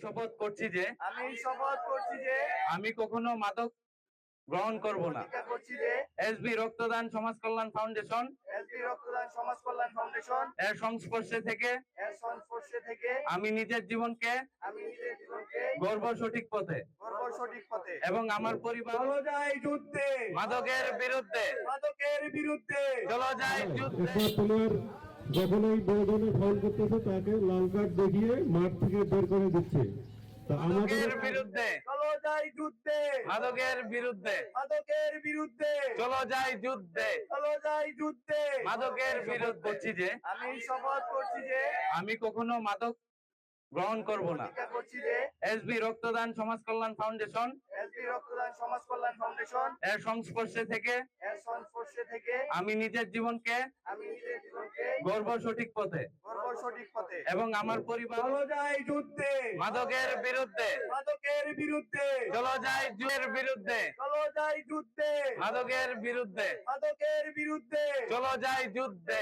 শপথ করছি যে আমি কখনো মাদক গ্রহণ করব না। প্রতিজ্ঞা করছি যে এসবি রক্তদান সমাজ কল্যাণ ফাউন্ডেশন এর সংস্পর্শে থেকে আমি নিজের জীবনকে গর্ব সঠিক পথে এবং আমার পরিবার চলো যাই যুদ্ধে, মাদকের বিরুদ্ধে চলো যাই যুদ্ধে। তোমার যখন এই বড় ধরনের ফাউল করতেছে তাকে লাল কার্ড দেখিয়ে মাঠ থেকে বের করে দিচ্ছে। তা আমাদের মাদকের বিরুদ্ধে চলো যাই যুদ্ধে, মাদকের বিরুদ্ধে চলো যাই যুদ্ধে মাদকের বিরুদ্ধে করছি যে আমি শপথ করছি যে আমি কখনো মাদক গ্রহণ করব না। প্রতিজ্ঞা করছি যে এসবি রক্তদান সমাজ কল্যাণ ফাউন্ডেশন এর সংস্পর্শে থেকে আমি নিজের জীবনকে গর্ব সঠিক পথে এবং আমার পরিবার চলো যাই যুদ্ধে, মাদকের বিরুদ্ধে চলো যাই যুদ্ধের বিরুদ্ধে মাদকের বিরুদ্ধে চলো যাই যুদ্ধে।